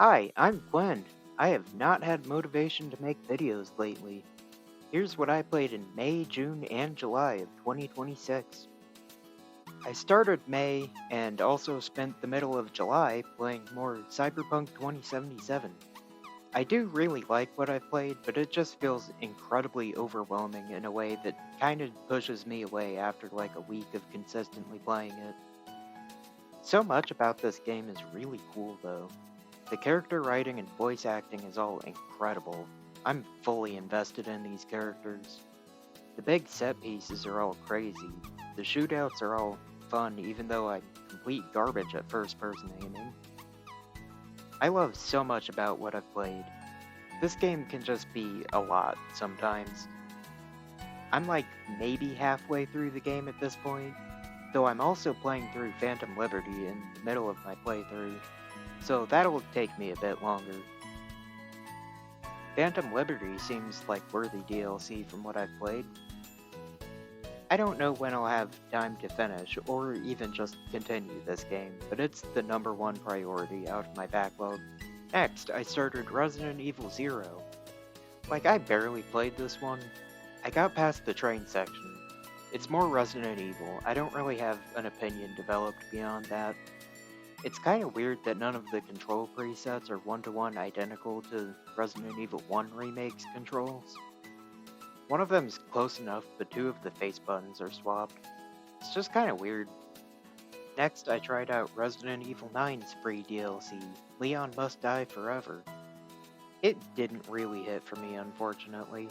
Hi, I'm Glenn. I have not had motivation to make videos lately. Here's what I played in May, June, and July of 2026. I started May and also spent the middle of July playing more Cyberpunk 2077. I do really like what I've played, but it just feels incredibly overwhelming in a way that kind of pushes me away after like a week of consistently playing it. So much about this game is really cool though. The character writing and voice acting is all incredible. I'm fully invested in these characters. The big set pieces are all crazy. The shootouts are all fun, even though I'm complete garbage at first person aiming. I love so much about what I've played. This game can just be a lot sometimes. I'm like maybe halfway through the game at this point, though I'm also playing through Phantom Liberty in the middle of my playthrough, so that'll take me a bit longer. Phantom Liberty seems like worthy DLC from what I've played. I don't know when I'll have time to finish or even just continue this game, but it's the number one priority out of my backlog. Next, I started Resident Evil 0. Like, I barely played this one. I got past the train section. It's more Resident Evil. I don't really have an opinion developed beyond that. It's kind of weird that none of the control presets are one-to-one identical to Resident Evil 1 Remake's controls. One of them's close enough, but two of the face buttons are swapped. It's just kind of weird. Next, I tried out Resident Evil 9's free DLC, Leon Must Die Forever. It didn't really hit for me, unfortunately.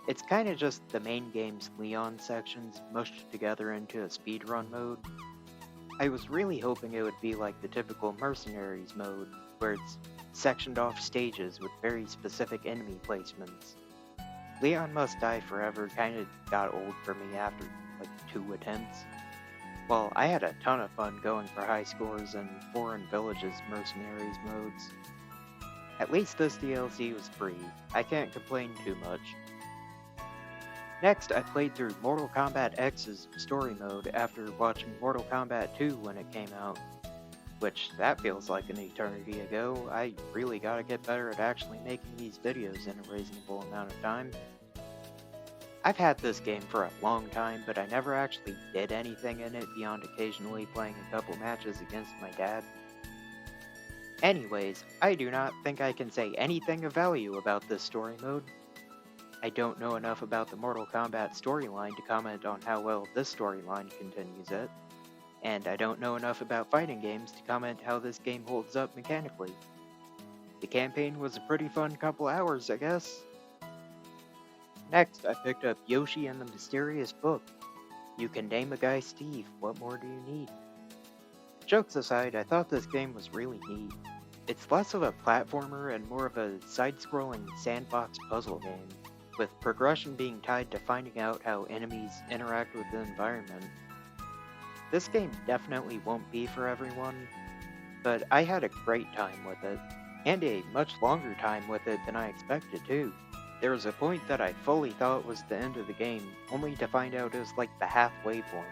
It's kind of just the main game's Leon sections mushed together into a speedrun mode. I was really hoping it would be like the typical Mercenaries mode, where it's sectioned off stages with very specific enemy placements. Leon Must Die Forever kinda got old for me after like 2 attempts. Well, I had a ton of fun going for high scores in Foreign Villages Mercenaries modes. At least this DLC was free. I can't complain too much. Next, I played through Mortal Kombat X's story mode after watching Mortal Kombat 2 when it came out. Which, that feels like an eternity ago. I really gotta get better at actually making these videos in a reasonable amount of time. I've had this game for a long time, but I never actually did anything in it beyond occasionally playing a couple matches against my dad. Anyways, I do not think I can say anything of value about this story mode. I don't know enough about the Mortal Kombat storyline to comment on how well this storyline continues it, and I don't know enough about fighting games to comment how this game holds up mechanically. The campaign was a pretty fun couple hours, I guess. Next, I picked up Yoshi and the Mysterious Book. You can name a guy Steve, what more do you need? Jokes aside, I thought this game was really neat. It's less of a platformer and more of a side-scrolling sandbox puzzle game, with progression being tied to finding out how enemies interact with the environment. This game definitely won't be for everyone, but I had a great time with it, and a much longer time with it than I expected too. There was a point that I fully thought was the end of the game, only to find out it was like the halfway point.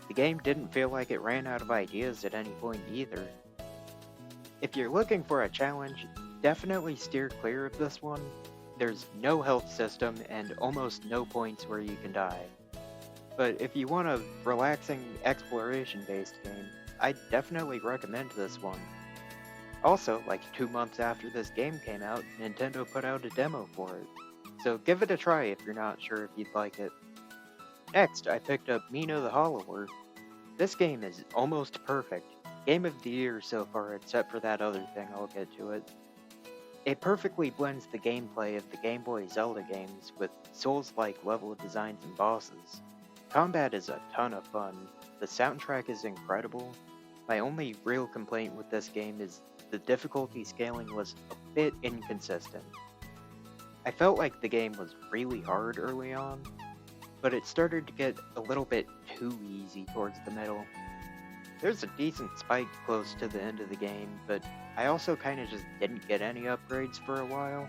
The game didn't feel like it ran out of ideas at any point either. If you're looking for a challenge, definitely steer clear of this one. There's no health system and almost no points where you can die. But if you want a relaxing exploration-based game, I definitely recommend this one. Also, like 2 months after this game came out, Nintendo put out a demo for it. So give it a try if you're not sure if you'd like it. Next, I picked up Mina the Hollower. This game is almost perfect. Game of the year so far, except for that other thing, I'll get to it. It perfectly blends the gameplay of the Game Boy Zelda games with Souls-like level designs and bosses. Combat is a ton of fun. The soundtrack is incredible. My only real complaint with this game is the difficulty scaling was a bit inconsistent. I felt like the game was really hard early on, but it started to get a little bit too easy towards the middle. There's a decent spike close to the end of the game, but I also kinda just didn't get any upgrades for a while.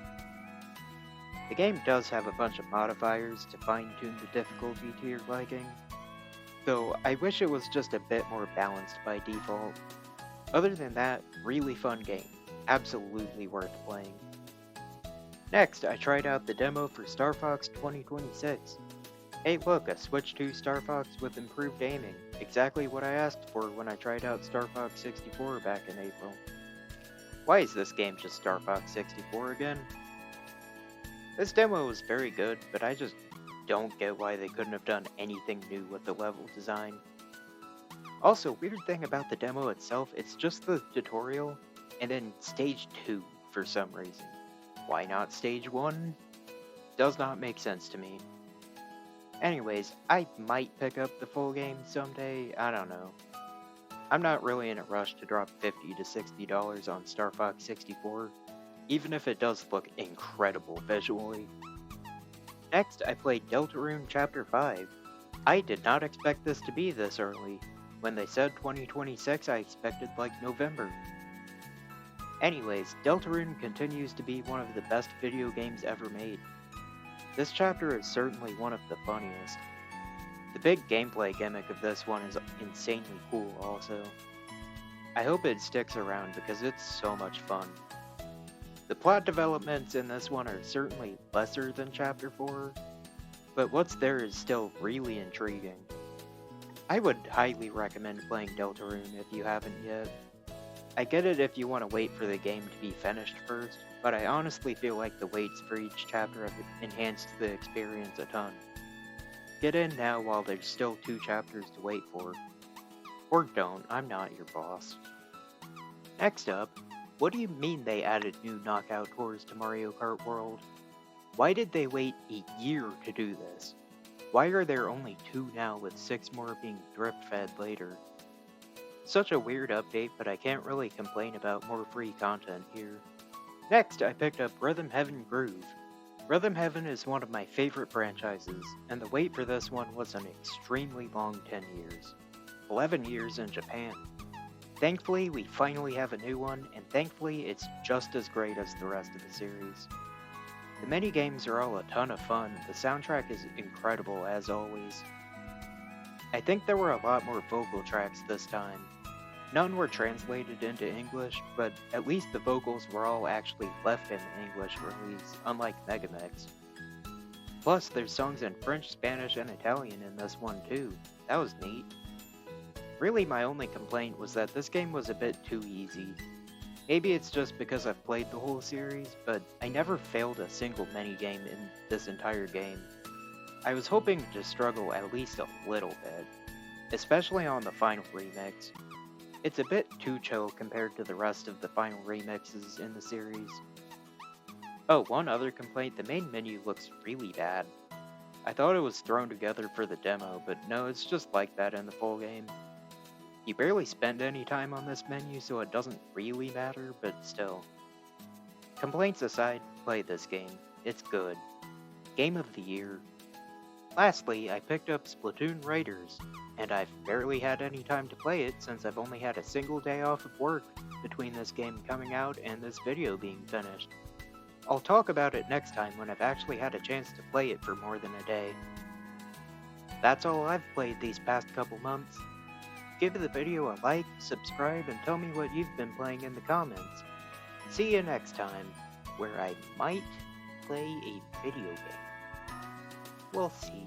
The game does have a bunch of modifiers to fine-tune the difficulty to your liking, though I wish it was just a bit more balanced by default. Other than that, really fun game. absolutely worth playing. Next, I tried out the demo for Star Fox 2026. Hey look, a Switch 2 Star Fox with improved aiming. Exactly what I asked for when I tried out Star Fox 64 back in April. Why is this game just Star Fox 64 again? This demo was very good, but I just don't get why they couldn't have done anything new with the level design. Also, weird thing about the demo itself, it's just the tutorial, and then Stage 2 for some reason. Why not Stage 1? Does not make sense to me. Anyways, I might pick up the full game someday, I don't know. I'm not really in a rush to drop $50 to $60 on Star Fox 64, even if it does look incredible visually. Next, I played Deltarune Chapter 5. I did not expect this to be this early. When they said 2026, I expected like November. Anyways, Deltarune continues to be one of the best video games ever made. This chapter is certainly one of the funniest. The big gameplay gimmick of this one is insanely cool also. I hope it sticks around because it's so much fun. The plot developments in this one are certainly lesser than Chapter 4, but what's there is still really intriguing. I would highly recommend playing Deltarune if you haven't yet. I get it if you want to wait for the game to be finished first, but I honestly feel like the waits for each chapter have enhanced the experience a ton. Get in now while there's still 2 chapters to wait for. Or don't, I'm not your boss. Next up, what do you mean they added new knockout tours to Mario Kart World? Why did they wait a year to do this? Why are there only 2 now with 6 more being drip-fed later? Such a weird update, but I can't really complain about more free content here. Next, I picked up Rhythm Heaven Groove. Rhythm Heaven is one of my favorite franchises, and the wait for this one was an extremely long 10 years. 11 years in Japan. Thankfully, we finally have a new one, and thankfully it's just as great as the rest of the series. The minigames are all a ton of fun, the soundtrack is incredible as always. I think there were a lot more vocal tracks this time. None were translated into English, but at least the vocals were all actually left in the English release, unlike Megamix. Plus, there's songs in French, Spanish, and Italian in this one too. That was neat. Really, my only complaint was that this game was a bit too easy. Maybe it's just because I've played the whole series, but I never failed a single minigame in this entire game. I was hoping to struggle at least a little bit, especially on the final remix. It's a bit too chill compared to the rest of the final remixes in the series. Oh, one other complaint, the main menu looks really bad. I thought it was thrown together for the demo, but no, it's just like that in the full game. You barely spend any time on this menu, so it doesn't really matter, but still. Complaints aside, play this game. It's good. Game of the year. Lastly, I picked up Splatoon Raiders, and I've barely had any time to play it since I've only had a single day off of work between this game coming out and this video being finished. I'll talk about it next time when I've actually had a chance to play it for more than a day. That's all I've played these past couple months. Give the video a like, subscribe, and tell me what you've been playing in the comments. See you next time, where I might play a video game. We'll see.